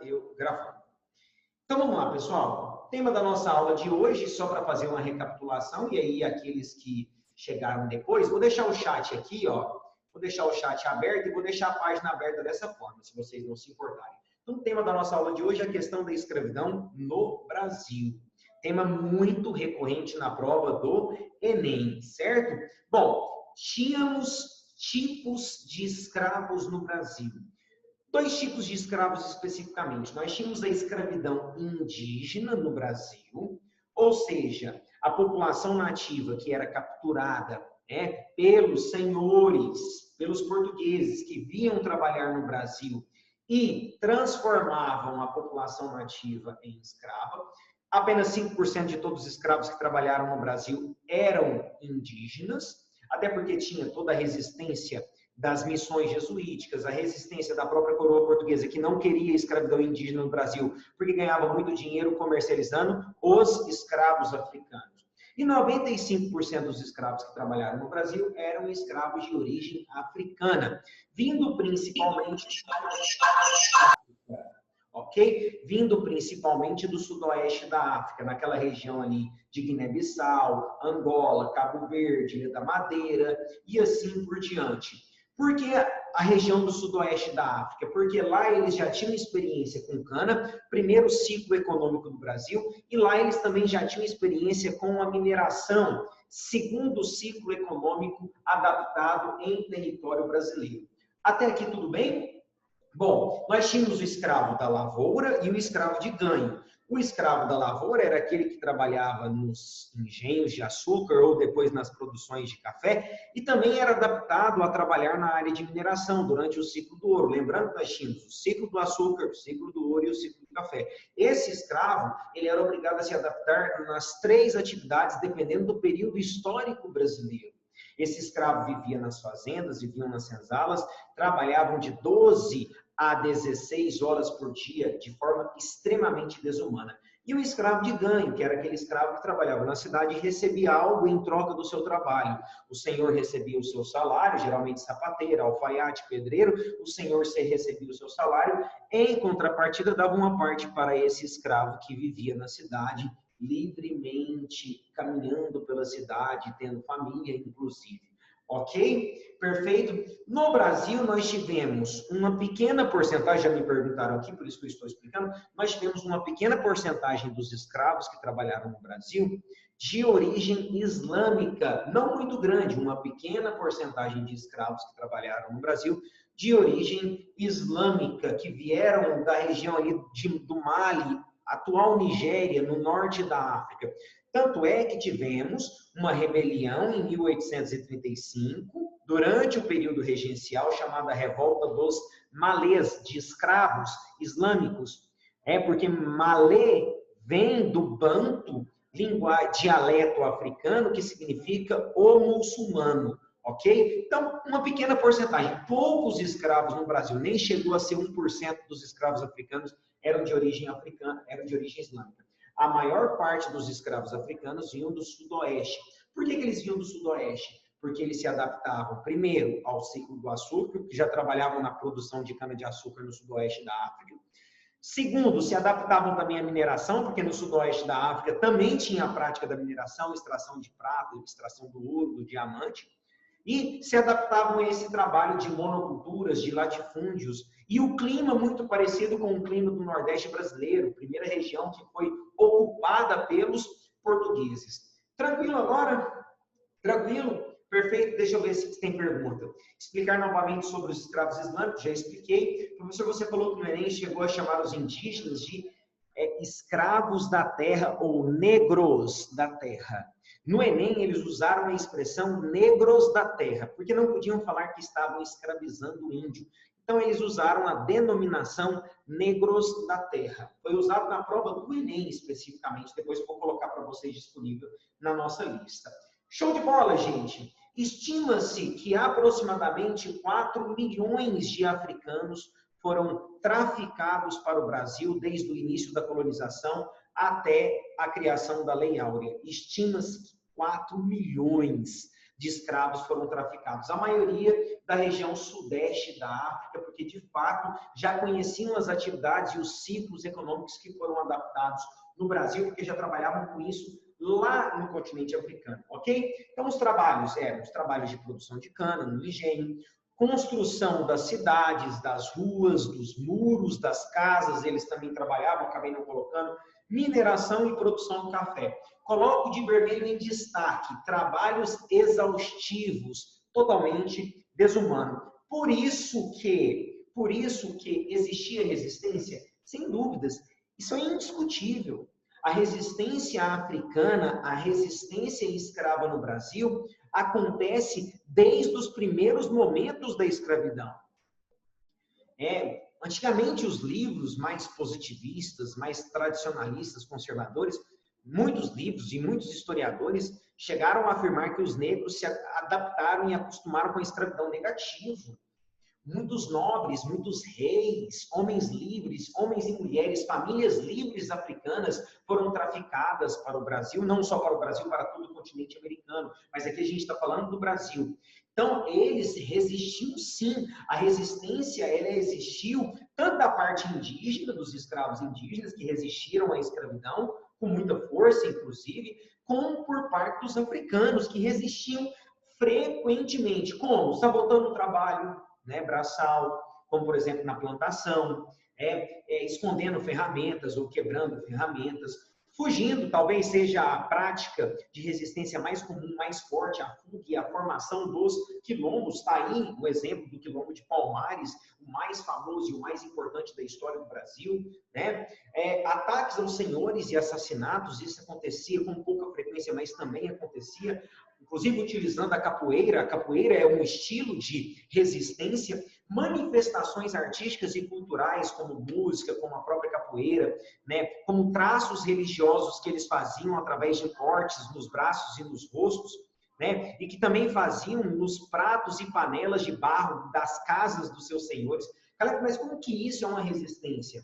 eu gravando. Então vamos lá, pessoal. Tema da nossa aula de hoje, só para fazer uma recapitulação, e aí aqueles que chegaram depois, vou deixar o chat aqui, ó. Vou deixar o chat aberto e vou deixar a página aberta dessa forma, se vocês não se importarem. Então, o tema da nossa aula de hoje é a questão da escravidão no Brasil. Tema muito recorrente na prova do Enem, certo? Bom, tínhamos tipos de escravos no Brasil. Dois tipos de escravos especificamente. Nós tínhamos a escravidão indígena no Brasil, ou seja, a população nativa que era capturada, né, pelos senhores, pelos portugueses que vinham trabalhar no Brasil e transformavam a população nativa em escrava. Apenas 5% de todos os escravos que trabalharam no Brasil eram indígenas, até porque tinha toda a resistência das missões jesuíticas, a resistência da própria coroa portuguesa, que não queria escravidão indígena no Brasil, porque ganhava muito dinheiro comercializando os escravos africanos. E 95% dos escravos que trabalharam no Brasil eram escravos de origem africana, vindo principalmente ok? Vindo principalmente do sudoeste da África, naquela região ali de Guiné-Bissau, Angola, Cabo Verde, Ilha da Madeira e assim por diante. Por que a região do sudoeste da África? Porque lá eles já tinham experiência com cana, primeiro ciclo econômico do Brasil, e lá eles também já tinham experiência com a mineração, segundo ciclo econômico adaptado em território brasileiro. Até aqui tudo bem? Bom, nós tínhamos o escravo da lavoura e o escravo de ganho. O escravo da lavoura era aquele que trabalhava nos engenhos de açúcar ou depois nas produções de café e também era adaptado a trabalhar na área de mineração durante o ciclo do ouro. Lembrando que nós tínhamos o ciclo do açúcar, o ciclo do ouro e o ciclo do café. Esse escravo, ele era obrigado a se adaptar nas três atividades dependendo do período histórico brasileiro. Esse escravo vivia nas fazendas, viviam nas senzalas, trabalhavam de 12 a 16 horas por dia, de forma extremamente desumana. E o escravo de ganho, que era aquele escravo que trabalhava na cidade e recebia algo em troca do seu trabalho. O senhor recebia o seu salário, geralmente sapateiro, alfaiate, pedreiro, o senhor recebia o seu salário, em contrapartida dava uma parte para esse escravo que vivia na cidade, livremente, caminhando pela cidade, tendo família, inclusive. Ok? Perfeito? No Brasil, nós tivemos uma pequena porcentagem, já me perguntaram aqui, por isso que eu estou explicando, nós tivemos uma pequena porcentagem dos escravos que trabalharam no Brasil de origem islâmica, não muito grande, uma pequena porcentagem de escravos que trabalharam no Brasil de origem islâmica, que vieram da região ali do Mali, atual Nigéria, no norte da África. Tanto é que tivemos uma rebelião em 1835, durante o período regencial, chamada Revolta dos Malês, de escravos islâmicos. Porque Malê vem do banto, dialeto africano, que significa o muçulmano. Ok? Então, uma pequena porcentagem, poucos escravos no Brasil, nem chegou a ser 1% dos escravos africanos eram de origem africana, eram de origem islâmica. A maior parte dos escravos africanos vinham do sudoeste. Por que eles vinham do sudoeste? Porque eles se adaptavam, primeiro, ao ciclo do açúcar, que já trabalhavam na produção de cana-de-açúcar no sudoeste da África. Segundo, se adaptavam também à mineração, porque no sudoeste da África também tinha a prática da mineração, extração de prata, extração do ouro, do diamante. E se adaptavam a esse trabalho de monoculturas, de latifúndios, e o clima muito parecido com o clima do Nordeste brasileiro, primeira região que foi ocupada pelos portugueses. Tranquilo agora? Tranquilo? Perfeito, deixa eu ver se tem pergunta. Explicar novamente sobre os escravos islâmicos, já expliquei. Professor, você falou que no Enem chegou a chamar os indígenas de escravos da terra ou negros da terra. No Enem, eles usaram a expressão negros da terra, porque não podiam falar que estavam escravizando o índio. Então, eles usaram a denominação negros da terra. Foi usado na prova do Enem, especificamente. Depois vou colocar para vocês disponível na nossa lista. Show de bola, gente! Estima-se que aproximadamente 4 milhões de africanos foram traficados para o Brasil desde o início da colonização até a criação da Lei Áurea. Estima-se que 4 milhões. de escravos foram traficados. A maioria da região sudeste da África, porque de fato já conheciam as atividades e os ciclos econômicos que foram adaptados no Brasil, porque já trabalhavam com isso lá no continente africano, ok? Então, os trabalhos eram os trabalhos de produção de cana, no engenho, construção das cidades, das ruas, dos muros, das casas, eles também trabalhavam, acabei não colocando, mineração e produção de café. Coloco de vermelho em destaque, trabalhos exaustivos, totalmente desumano. Por isso que existia resistência, sem dúvidas, isso é indiscutível. A resistência africana, a resistência escrava no Brasil, acontece desde os primeiros momentos da escravidão. Antigamente, os livros mais positivistas, mais tradicionalistas, conservadores, muitos livros e muitos historiadores chegaram a afirmar que os negros se adaptaram e acostumaram com a escravidão negativa. Muitos nobres, muitos reis, homens livres, homens e mulheres, famílias livres africanas foram traficadas para o Brasil, não só para o Brasil, para todo o continente americano, mas aqui a gente está falando do Brasil. Então, eles resistiam sim, a resistência ela existiu tanto da parte indígena, dos escravos indígenas, que resistiram à escravidão, com muita força, inclusive, como por parte dos africanos, que resistiam frequentemente. Como? Sabotando o trabalho, braçal, como por exemplo na plantação, escondendo ferramentas ou quebrando ferramentas, fugindo, talvez seja a prática de resistência mais comum, mais forte, a fuga e a formação dos quilombos. Está aí o exemplo do quilombo de Palmares, o mais famoso e o mais importante da história do Brasil, ataques aos senhores e assassinatos, isso acontecia com pouca frequência, mas também acontecia, inclusive utilizando a capoeira. A capoeira é um estilo de resistência, manifestações artísticas e culturais, como música, como a própria capoeira, como traços religiosos que eles faziam através de cortes nos braços e nos rostos, e que também faziam nos pratos e panelas de barro das casas dos seus senhores. Mas como que isso é uma resistência?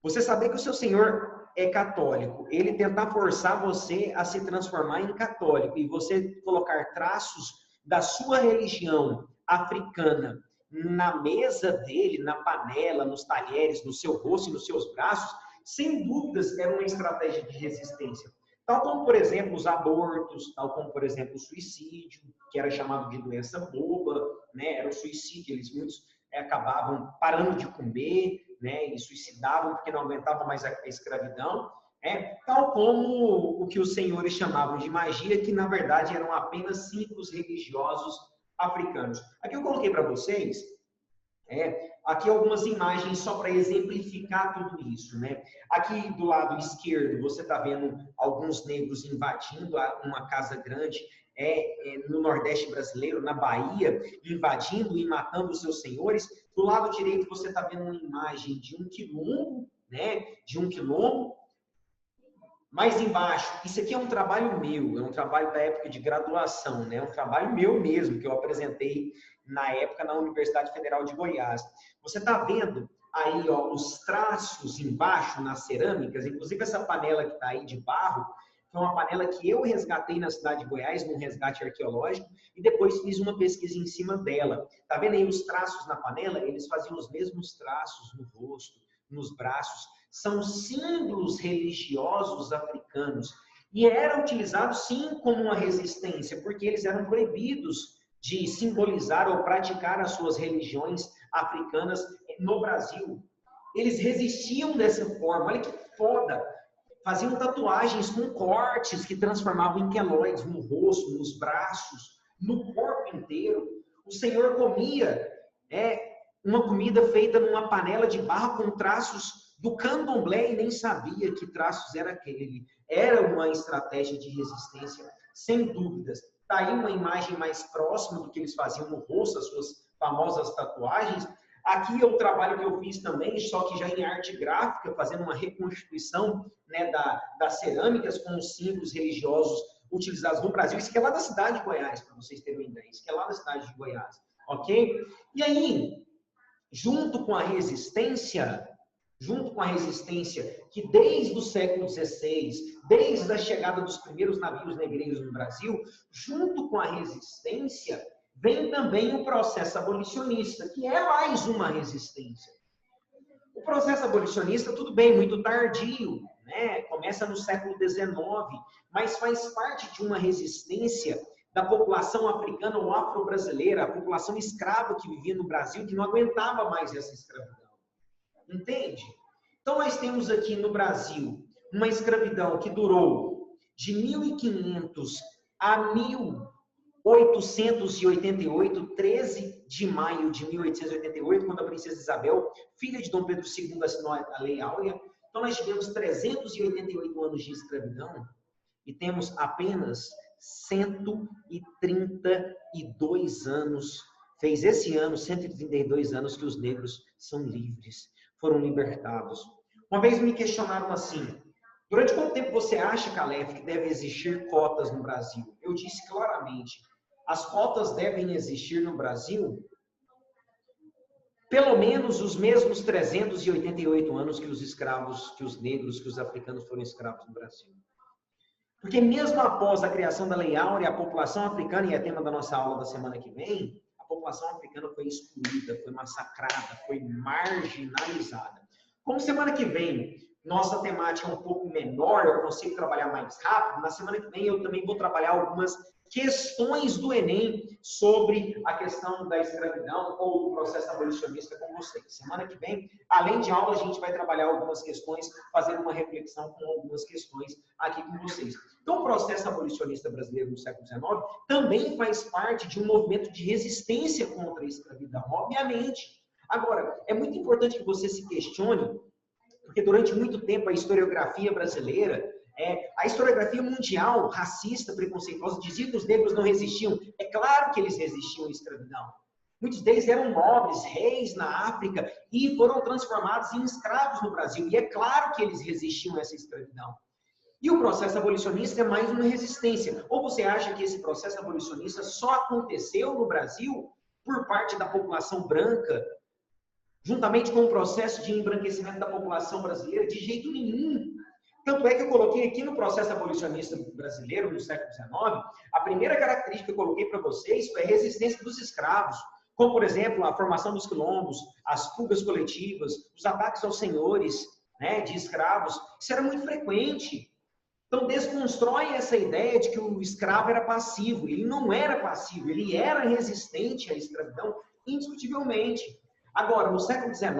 Você saber que o seu senhor é católico, ele tentar forçar você a se transformar em católico e você colocar traços da sua religião africana na mesa dele, na panela, nos talheres, no seu rosto e nos seus braços, sem dúvidas era uma estratégia de resistência. Tal como, por exemplo, os abortos, tal como, por exemplo, o suicídio, que era chamado de doença boba, era o suicídio, muitos acabavam parando de comer, e suicidavam porque não aguentavam mais a escravidão, tal como o que os senhores chamavam de magia, que na verdade eram apenas símbolos religiosos africanos. Aqui eu coloquei para vocês, aqui algumas imagens só para exemplificar tudo isso, Aqui do lado esquerdo você está vendo alguns negros invadindo uma casa grande, no Nordeste brasileiro, na Bahia, invadindo e matando os seus senhores. Do lado direito você está vendo uma imagem de um quilombo, de um quilombo. Mais embaixo, isso aqui é um trabalho meu, é um trabalho da época de graduação, um trabalho meu mesmo, que eu apresentei na época na Universidade Federal de Goiás. Você está vendo aí os traços embaixo nas cerâmicas, inclusive essa panela que está aí de barro, foi uma panela que eu resgatei na cidade de Goiás, num resgate arqueológico, e depois fiz uma pesquisa em cima dela. Tá vendo aí os traços na panela? Eles faziam os mesmos traços no rosto, nos braços. São símbolos religiosos africanos. E era utilizado, sim, como uma resistência, porque eles eram proibidos de simbolizar ou praticar as suas religiões africanas no Brasil. Eles resistiam dessa forma. Olha que foda! Faziam tatuagens com cortes que transformavam em queloides no rosto, nos braços, no corpo inteiro. O Senhor comia uma comida feita numa panela de barro com traços do candomblé e nem sabia que traços era aquele. Era uma estratégia de resistência, sem dúvidas. Está aí uma imagem mais próxima do que eles faziam no rosto, as suas famosas tatuagens. Aqui é o trabalho que eu fiz também, só que já em arte gráfica, fazendo uma reconstituição das cerâmicas com os símbolos religiosos utilizados no Brasil. Isso que é lá da cidade de Goiás, para vocês terem uma ideia. Isso que é lá da cidade de Goiás, ok? E aí, junto com a resistência, junto com a resistência que desde o século XVI, desde a chegada dos primeiros navios negreiros no Brasil, junto com a resistência, vem também o processo abolicionista, que é mais uma resistência. O processo abolicionista, tudo bem, muito tardio, né? Começa no século XIX, mas faz parte de uma resistência da população africana ou afro-brasileira, a população escrava que vivia no Brasil, que não aguentava mais essa escravidão. Entende? Então, nós temos aqui no Brasil uma escravidão que durou de 1500 a 1888, 13 de maio de 1888, quando a princesa Isabel, filha de Dom Pedro II, assinou a Lei Áurea. Então, nós tivemos 388 anos de escravidão e temos apenas 132 anos, fez esse ano 132 anos que os negros são livres, foram libertados. Uma vez me questionaram assim, durante quanto tempo você acha, Calef, que deve existir cotas no Brasil? Eu disse claramente, as cotas devem existir no Brasil pelo menos os mesmos 388 anos que os escravos, que os negros, que os africanos foram escravos no Brasil. Porque mesmo após a criação da Lei Áurea, a população africana, e é tema da nossa aula da semana que vem, a população africana foi excluída, foi massacrada, foi marginalizada. Como semana que vem nossa temática é um pouco menor, eu consigo trabalhar mais rápido, na semana que vem eu também vou trabalhar algumas questões do Enem sobre a questão da escravidão ou do processo abolicionista com vocês. Semana que vem, além de aula, a gente vai trabalhar algumas questões, fazer uma reflexão com algumas questões aqui com vocês. Então, o processo abolicionista brasileiro no século XIX também faz parte de um movimento de resistência contra a escravidão, obviamente. Agora, é muito importante que você se questione, porque durante muito tempo a historiografia brasileira, a historiografia mundial, racista, preconceituosa, dizia que os negros não resistiam. É claro que eles resistiam à escravidão. Muitos deles eram nobres, reis na África e foram transformados em escravos no Brasil. E é claro que eles resistiam a essa escravidão. E o processo abolicionista é mais uma resistência. Ou você acha que esse processo abolicionista só aconteceu no Brasil por parte da população branca, juntamente com o processo de embranquecimento da população brasileira? De jeito nenhum. Tanto é que eu coloquei aqui no processo abolicionista brasileiro, no século XIX, a primeira característica que eu coloquei para vocês foi a resistência dos escravos, como, por exemplo, a formação dos quilombos, as fugas coletivas, os ataques aos senhores, né, de escravos. Isso era muito frequente. Então, desconstrói essa ideia de que o escravo era passivo. Ele não era passivo, ele era resistente à escravidão, indiscutivelmente. Agora, no século XIX,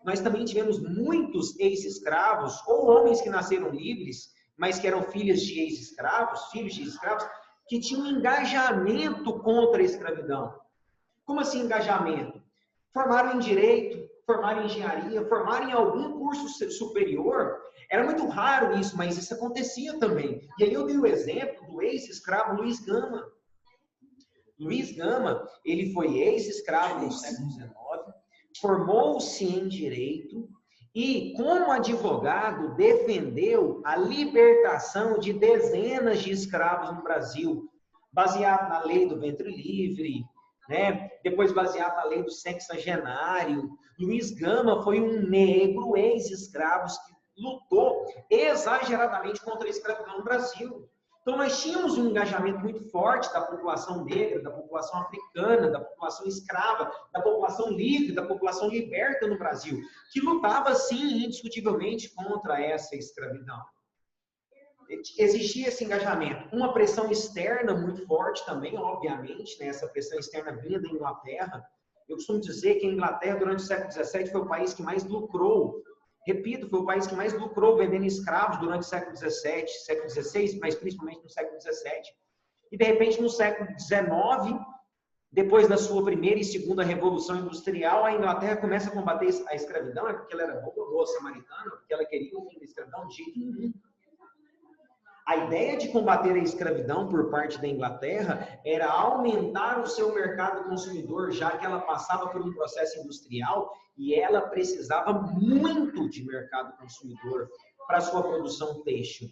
nós também tivemos muitos ex-escravos, ou homens que nasceram livres, mas que eram filhos de ex-escravos, que tinham engajamento contra a escravidão. Como assim engajamento? Formaram em direito, formaram em engenharia, formaram em algum curso superior. Era muito raro isso, mas isso acontecia também. E aí eu dei o exemplo do ex-escravo Luiz Gama. Luiz Gama, ele foi ex-escravo no século XIX, formou-se em direito e, como advogado, defendeu a libertação de dezenas de escravos no Brasil, baseado na lei do ventre livre, né? Depois baseado na lei do sexagenário. Luiz Gama foi um negro ex-escravo que lutou exageradamente contra a escravidão no Brasil. Então, nós tínhamos um engajamento muito forte da população negra, da população africana, da população escrava, da população livre, da população liberta no Brasil, que lutava, sim, indiscutivelmente contra essa escravidão. Existia esse engajamento. Uma pressão externa muito forte também, obviamente, né? Essa pressão externa vinha da Inglaterra. Eu costumo dizer que a Inglaterra, durante o século XVII, foi o país que mais lucrou. Repito, foi o país que mais lucrou vendendo escravos durante o século XVII, século XVI, mas principalmente no século XVII. E, de repente, no século XIX, depois da sua primeira e segunda revolução industrial, a Inglaterra começa a combater a escravidão, é porque ela era boa samaritana, porque ela queria o fim da escravidão de jeito nenhum. A ideia de combater a escravidão por parte da Inglaterra era aumentar o seu mercado consumidor, já que ela passava por um processo industrial e ela precisava muito de mercado consumidor para sua produção têxtil.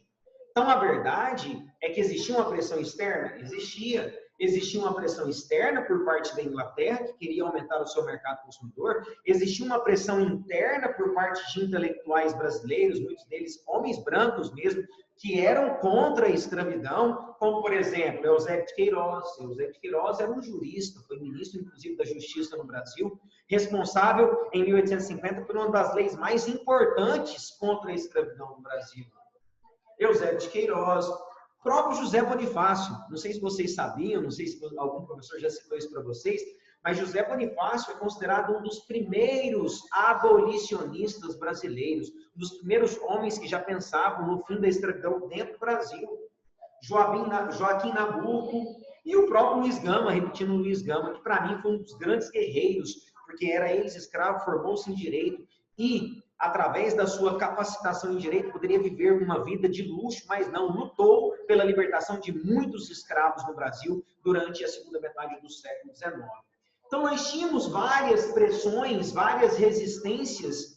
Então, a verdade é que existia uma pressão externa? Existia. Existia uma pressão externa por parte da Inglaterra, que queria aumentar o seu mercado consumidor. Existia uma pressão interna por parte de intelectuais brasileiros, muitos deles homens brancos mesmo, que eram contra a escravidão, como, por exemplo, Eusébio de Queiroz. Eusébio de Queiroz era um jurista, foi ministro, inclusive, da Justiça no Brasil, responsável, em 1850, por uma das leis mais importantes contra a escravidão no Brasil. Eusébio de Queiroz, próprio José Bonifácio, não sei se vocês sabiam, não sei se algum professor já citou isso para vocês, mas José Bonifácio é considerado um dos primeiros abolicionistas brasileiros, um dos primeiros homens que já pensavam no fim da escravidão dentro do Brasil. Joaquim Nabuco e o próprio Luiz Gama, repetindo Luiz Gama, que para mim foi um dos grandes guerreiros, porque era ex-escravo, formou-se em direito e, através da sua capacitação em direito, poderia viver uma vida de luxo, mas não, lutou pela libertação de muitos escravos no Brasil durante a segunda metade do século XIX. Então, nós tínhamos várias pressões, várias resistências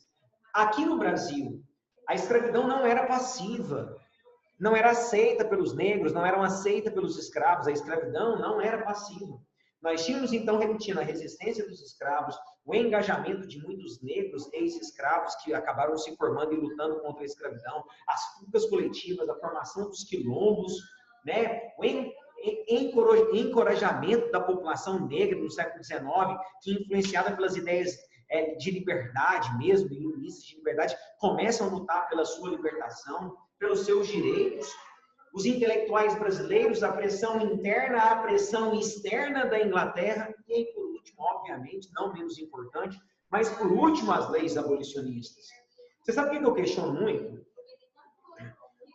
aqui no Brasil. A escravidão não era passiva, não era aceita pelos negros, não era aceita pelos escravos, a escravidão não era passiva. Nós tínhamos, então, repetindo, a resistência dos escravos, o engajamento de muitos negros ex-escravos que acabaram se formando e lutando contra a escravidão, as fugas coletivas, a formação dos quilombos, né? O encorajamento da população negra no século XIX, que, influenciada pelas ideias de liberdade mesmo, iluministas de liberdade, começam a lutar pela sua libertação, pelos seus direitos. Os intelectuais brasileiros, a pressão interna, a pressão externa da Inglaterra, e, por último, obviamente, não menos importante, mas, por último, as leis abolicionistas. Você sabe o que eu questiono muito?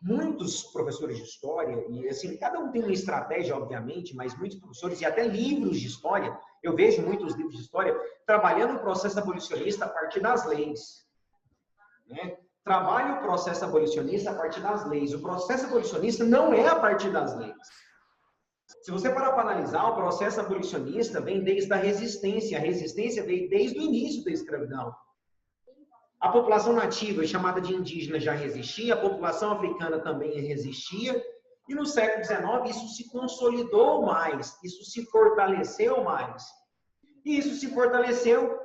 Muitos professores de história, e assim, cada um tem uma estratégia, obviamente, mas muitos professores, e até livros de história, eu vejo muitos livros de história, trabalhando o processo abolicionista a partir das leis, né? Trabalha o processo abolicionista a partir das leis. O processo abolicionista não é a partir das leis. Se você parar para analisar, o processo abolicionista vem desde a resistência. A resistência veio desde o início da escravidão. A população nativa, chamada de indígena, já resistia, a população africana também resistia, e no século XIX isso se consolidou mais, isso se fortaleceu mais. E isso se fortaleceu,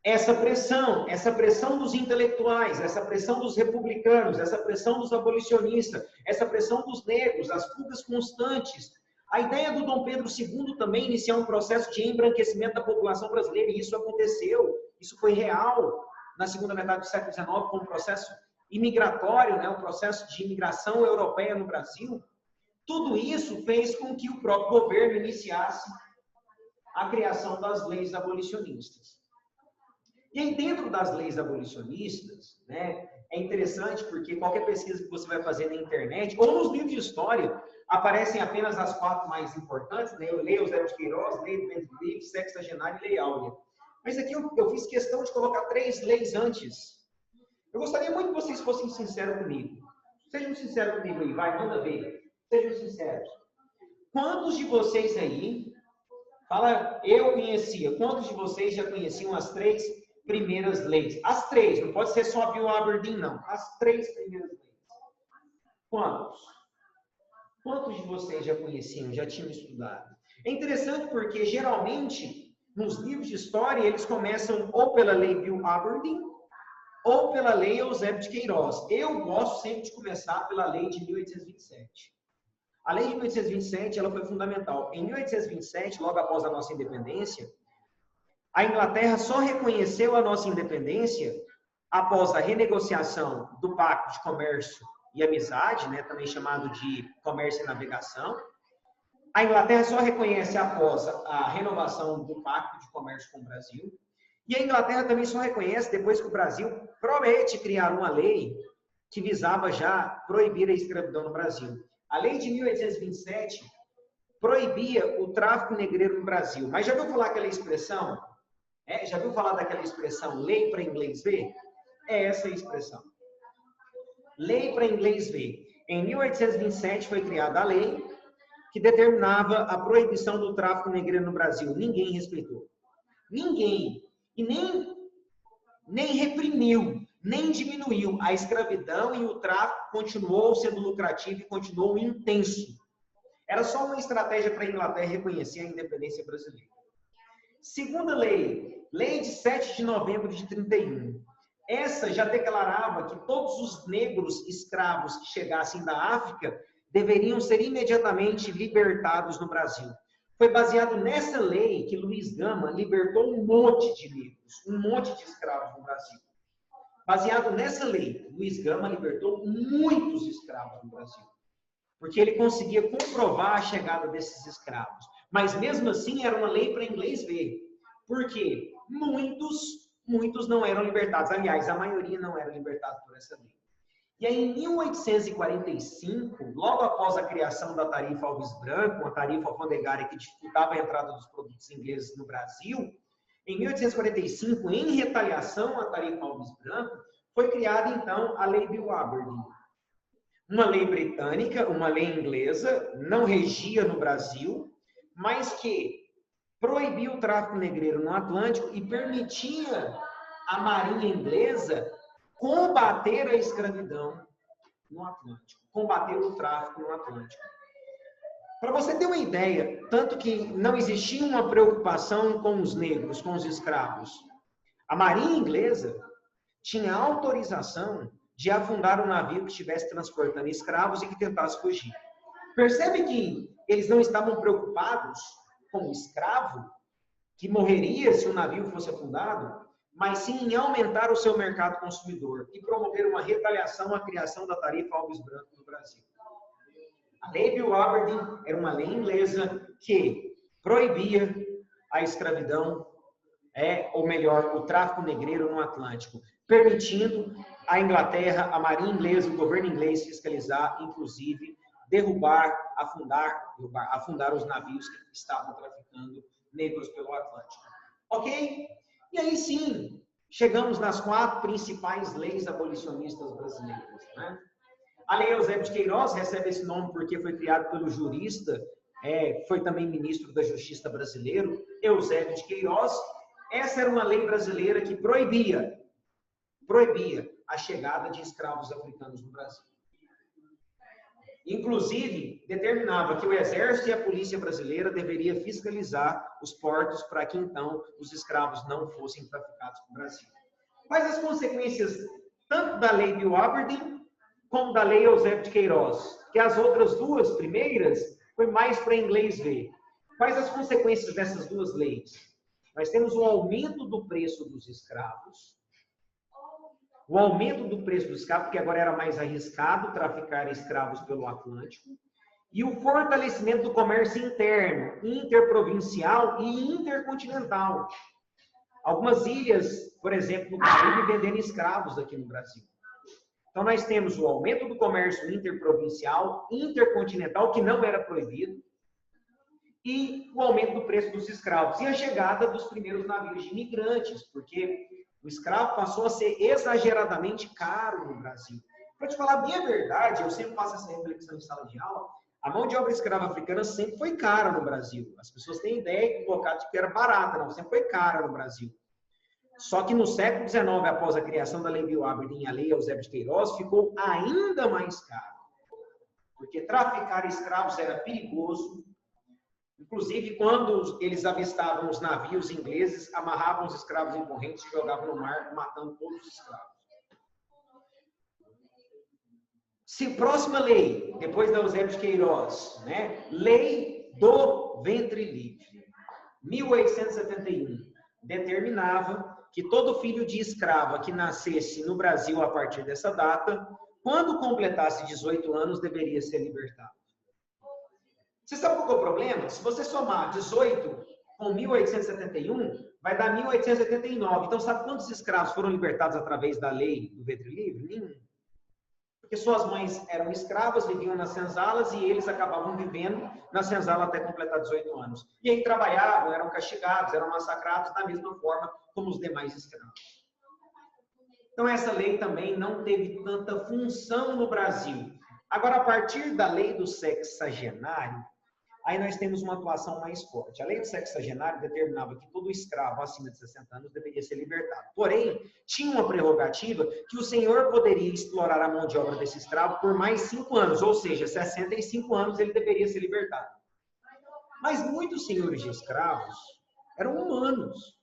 essa pressão dos intelectuais, essa pressão dos republicanos, essa pressão dos abolicionistas, essa pressão dos negros, as fugas constantes. A ideia do Dom Pedro II também iniciar um processo de embranquecimento da população brasileira, e isso aconteceu, isso foi real na segunda metade do século XIX, com o processo imigratório, né, o processo de imigração europeia no Brasil. Tudo isso fez com que o próprio governo iniciasse a criação das leis abolicionistas. E aí, dentro das leis abolicionistas, né, é interessante porque qualquer pesquisa que você vai fazer na internet, ou nos livros de história, aparecem apenas as 4 mais importantes, né? Lei Eusébio de Queiroz, Lei do Bento Livre, Sexagenária e Lei Áurea. Mas aqui eu fiz questão de colocar 3 leis antes. Eu gostaria muito que vocês fossem sinceros comigo. Sejam sinceros comigo aí, vai, manda ver. Sejam sinceros. Quantos de vocês aí, fala, eu conhecia, quantos de vocês já conheciam as 3 primeiras leis? As 3, não pode ser só a Bill Aberdeen, não. As 3 primeiras leis. Quantos? Quantos de vocês já conheciam, já tinham estudado? É interessante porque, geralmente, nos livros de história, eles começam ou pela lei Bill Aberdeen ou pela lei Eusébio de Queiroz. Eu gosto sempre de começar pela lei de 1827. A lei de 1827 ela foi fundamental. Em 1827, logo após a nossa independência, a Inglaterra só reconheceu a nossa independência após a renegociação do Pacto de Comércio e Amizade, né, também chamado de Comércio e Navegação. A Inglaterra só reconhece após a renovação do Pacto de Comércio com o Brasil. E a Inglaterra também só reconhece depois que o Brasil promete criar uma lei que visava já proibir a escravidão no Brasil. A lei de 1827 proibia o tráfico negreiro no Brasil. Mas já ouviu falar aquela expressão? Já ouviu falar daquela expressão, lei para inglês ver? É essa a expressão. Lei para inglês ver. Em 1827 foi criada a lei que determinava a proibição do tráfico negreiro no Brasil. Ninguém respeitou. Ninguém. E nem reprimiu, nem diminuiu. A escravidão e o tráfico continuou sendo lucrativo e continuou intenso. Era só uma estratégia para a Inglaterra reconhecer a independência brasileira. Segunda lei, lei de 7 de novembro de 31. Essa já declarava que todos os negros escravos que chegassem da África deveriam ser imediatamente libertados no Brasil. Foi baseado nessa lei que Luiz Gama libertou um monte de negros, um monte de escravos no Brasil. Baseado nessa lei, Luiz Gama libertou muitos escravos no Brasil, porque ele conseguia comprovar a chegada desses escravos. Mas mesmo assim era uma lei para inglês ver, porque muitos não eram libertados. Aliás, a maioria não era libertada por essa lei. E aí, em 1845, logo após a criação da tarifa Alves Branco, uma tarifa alfandegária que dificultava a entrada dos produtos ingleses no Brasil, em 1845, em retaliação à tarifa Alves Branco, foi criada, então, a Lei Bill Aberdeen. Uma lei britânica, uma lei inglesa, não regia no Brasil, mas que proibia o tráfico negreiro no Atlântico e permitia à marinha inglesa combater a escravidão no Atlântico, combater o tráfico no Atlântico. Para você ter uma ideia, tanto que não existia uma preocupação com os negros, com os escravos. A marinha inglesa tinha autorização de afundar um navio que estivesse transportando escravos e que tentasse fugir. Percebe que eles não estavam preocupados com o escravo, que morreria se o navio fosse afundado, mas sim em aumentar o seu mercado consumidor e promover uma retaliação à criação da tarifa Alves Branco no Brasil. A Lei Bill Aberdeen era uma lei inglesa que proibia a escravidão, ou melhor, o tráfico negreiro no Atlântico, permitindo a Inglaterra, a marinha inglesa, o governo inglês fiscalizar, inclusive, afundar os navios que estavam traficando negros pelo Atlântico. Ok? E aí sim, chegamos nas 4 principais leis abolicionistas brasileiras. Né? A Lei Eusébio de Queiroz recebe esse nome porque foi criado pelo jurista, foi também ministro da Justiça brasileiro, Eusébio de Queiroz. Essa era uma lei brasileira que proibia a chegada de escravos africanos no Brasil. Inclusive, determinava que o Exército e a Polícia Brasileira deveriam fiscalizar os portos para que, então, os escravos não fossem traficados no Brasil. Quais as consequências tanto da Lei Bill Aberdeen como da Lei Eusébio de Queiroz? Que as outras duas primeiras foi mais para inglês ver. Quais as consequências dessas duas leis? Nós temos o aumento do preço dos escravos, o aumento do preço dos escravos, porque agora era mais arriscado traficar escravos pelo Atlântico, e o fortalecimento do comércio interno, interprovincial e intercontinental. Algumas ilhas, por exemplo, no Caribe, vendendo escravos aqui no Brasil. Então, nós temos o aumento do comércio interprovincial, intercontinental, que não era proibido, e o aumento do preço dos escravos. E a chegada dos primeiros navios de imigrantes, porque o escravo passou a ser exageradamente caro no Brasil. Para te falar bem a verdade, eu sempre faço essa reflexão em sala de aula, a mão de obra escrava africana sempre foi cara no Brasil. As pessoas têm ideia de que era barata, não, sempre foi cara no Brasil. Só que no século XIX, após a criação da Lei Bill Aberdeen e a Lei Eusébio de Queiroz, ficou ainda mais caro. Porque traficar escravos era perigoso. Inclusive, quando eles avistavam os navios ingleses, amarravam os escravos em correntes e jogavam no mar, matando todos os escravos. Próxima lei, depois da Eusébio de Queiroz, né? Lei do Ventre Livre. 1871, determinava que todo filho de escrava que nascesse no Brasil a partir dessa data, quando completasse 18 anos, deveria ser libertado. Você sabe qual é o problema? Se você somar 18 com 1871, vai dar 1879. Então, sabe quantos escravos foram libertados através da lei do ventre livre? Nenhum. Porque suas mães eram escravas, viviam nas senzalas e eles acabavam vivendo na senzala até completar 18 anos. E aí trabalhavam, eram castigados, eram massacrados da mesma forma como os demais escravos. Então, essa lei também não teve tanta função no Brasil. Agora, a partir da lei do sexagenário, aí nós temos uma atuação mais forte. A lei do sexagenário determinava que todo escravo acima de 60 anos deveria ser libertado. Porém, tinha uma prerrogativa que o senhor poderia explorar a mão de obra desse escravo por mais 5 anos, ou seja, 65 anos ele deveria ser libertado. Mas muitos senhores de escravos eram humanos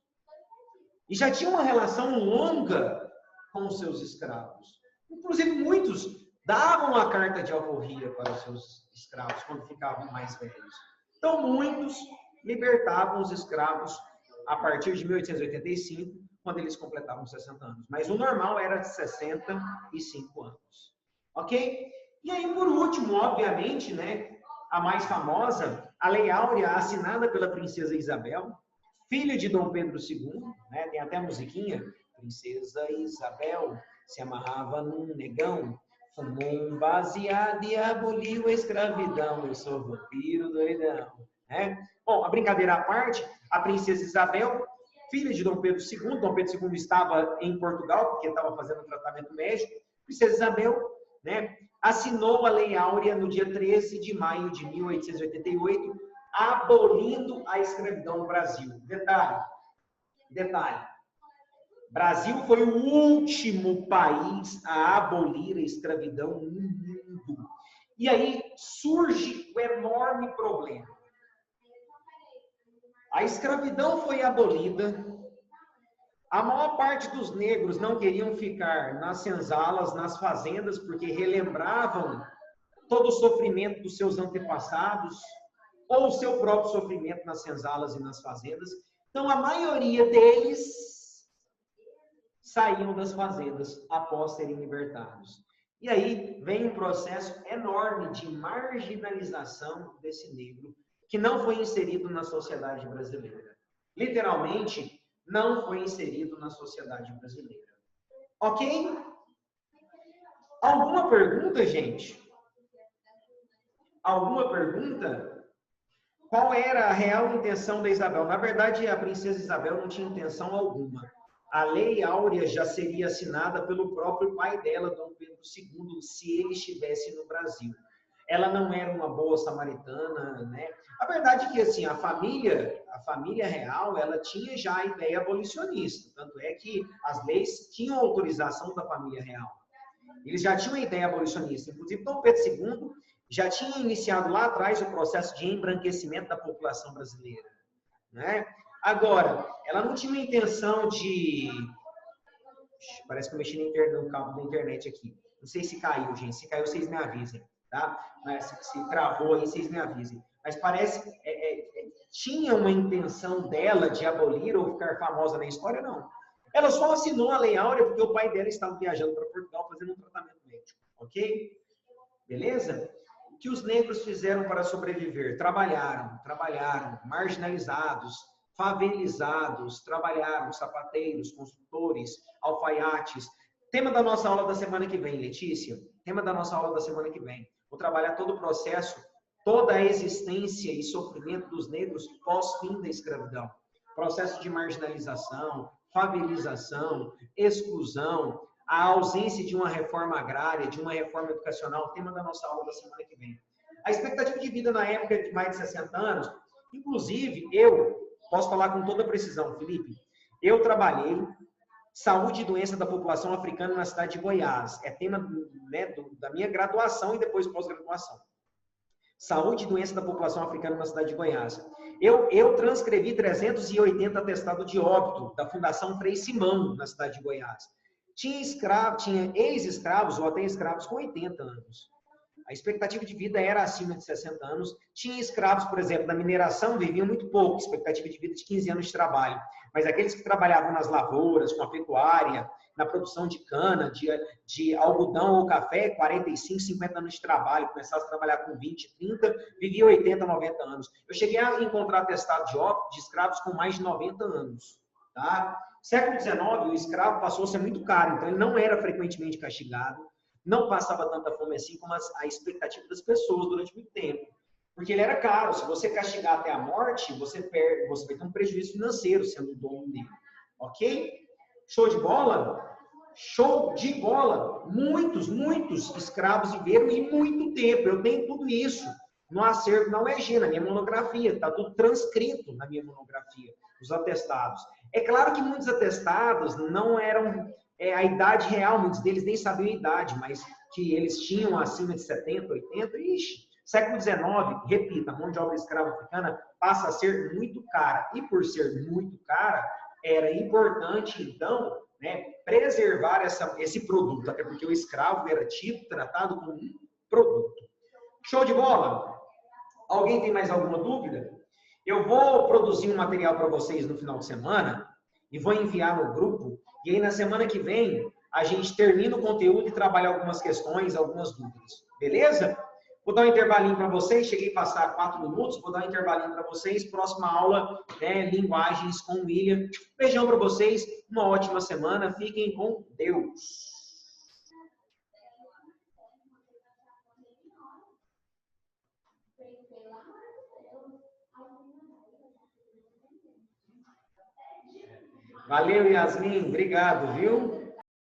e já tinham uma relação longa com os seus escravos. Inclusive, muitos davam a carta de alforria para os seus escravos quando ficavam mais velhos. Então, muitos libertavam os escravos a partir de 1885, quando eles completavam 60 anos. Mas o normal era 65 anos. Ok? E aí, por último, obviamente, né, a mais famosa, a Lei Áurea, assinada pela princesa Isabel, filha de Dom Pedro II, né, tem até a musiquinha, Princesa Isabel se amarrava num negão, fumou um baseado e aboliu a escravidão. Eu sou vampiro doidão. Né? Bom, a brincadeira à parte, a princesa Isabel, filha de Dom Pedro II, Dom Pedro II estava em Portugal, porque estava fazendo um tratamento médico, princesa Isabel, né, assinou a Lei Áurea no dia 13 de maio de 1888, abolindo a escravidão no Brasil. Detalhe. Brasil foi o último país a abolir a escravidão no mundo. E aí surge o enorme problema. A escravidão foi abolida. A maior parte dos negros não queriam ficar nas senzalas, nas fazendas, porque relembravam todo o sofrimento dos seus antepassados, ou o seu próprio sofrimento nas senzalas e nas fazendas. Então, a maioria deles saíam das fazendas após serem libertados. E aí vem um processo enorme de marginalização desse negro, que não foi inserido na sociedade brasileira. Literalmente, não foi inserido na sociedade brasileira. Ok? Alguma pergunta, gente? Alguma pergunta? Qual era a real intenção da Isabel? Na verdade, a princesa Isabel não tinha intenção alguma. A Lei Áurea já seria assinada pelo próprio pai dela, Dom Pedro II, se ele estivesse no Brasil. Ela não era uma boa samaritana, né? A verdade é que assim, a família real, ela tinha já a ideia abolicionista, tanto é que as leis tinham autorização da família real. Eles já tinham a ideia abolicionista. Inclusive, Dom Pedro II já tinha iniciado lá atrás o processo de embranquecimento da população brasileira, né? Agora, ela não tinha uma intenção de... Parece que eu mexi no cabo da internet aqui. Não sei se caiu, gente. Se caiu, vocês me avisem, tá? Se travou aí, vocês me avisem. Mas parece... tinha uma intenção dela de abolir ou ficar famosa na história? Não. Ela só assinou a Lei Áurea porque o pai dela estava viajando para Portugal fazendo um tratamento médico. Ok? Beleza? O que os negros fizeram para sobreviver? Trabalharam, marginalizados, favelizados, trabalharam, sapateiros, construtores, alfaiates. Tema da nossa aula da semana que vem, Letícia. Tema da nossa aula da semana que vem. Vou trabalhar todo o processo, toda a existência e sofrimento dos negros pós-fim da escravidão. Processo de marginalização, favelização, exclusão, a ausência de uma reforma agrária, de uma reforma educacional, tema da nossa aula da semana que vem. A expectativa de vida na época de mais de 60 anos, inclusive, eu posso falar com toda precisão, Felipe, eu trabalhei saúde e doença da população africana na cidade de Goiás. É tema, né, da minha graduação e depois pós-graduação. Saúde e doença da população africana na cidade de Goiás. Eu transcrevi 380 atestados de óbito da Fundação Frei Simão na cidade de Goiás. Tinha ex-escravos ou até escravos com 80 anos. A expectativa de vida era acima de 60 anos. Tinha escravos, por exemplo, na mineração, viviam muito pouco, expectativa de vida de 15 anos de trabalho. Mas aqueles que trabalhavam nas lavouras, com a pecuária, na produção de cana, de algodão ou café, 45, 50 anos de trabalho, começaram a trabalhar com 20, 30, viviam 80, 90 anos. Eu cheguei a encontrar atestado de óbito de escravos com mais de 90 anos. Tá? Século XIX, o escravo passou a ser muito caro, então ele não era frequentemente castigado, não passava tanta fome assim como a expectativa das pessoas durante muito tempo. Porque ele era caro. Se você castigar até a morte, você vai ter um prejuízo financeiro sendo o dono dele. Ok? Show de bola? Show de bola! Muitos escravos viveram em muito tempo. Eu tenho tudo isso. no acervo na UEG, na minha monografia. Está tudo transcrito na minha monografia, os atestados. É claro que muitos atestados não eram a idade real, muitos deles nem sabiam a idade, mas que eles tinham acima de 70, 80, ixi. Século XIX, repita, a mão de obra escrava africana passa a ser muito cara. E por ser muito cara, era importante, então, né, preservar esse produto, até porque o escravo era tido, tratado como um produto. Show de bola? Alguém tem mais alguma dúvida? Eu vou produzir um material para vocês no final de semana e vou enviar no grupo. E aí, na semana que vem, a gente termina o conteúdo e trabalha algumas questões, algumas dúvidas. Beleza? Vou dar um intervalinho para vocês. Cheguei a passar 4 minutos. Vou dar um intervalinho para vocês. Próxima aula, né, linguagens com o William. Beijão para vocês. Uma ótima semana. Fiquem com Deus. Valeu, Yasmin. Obrigado, viu?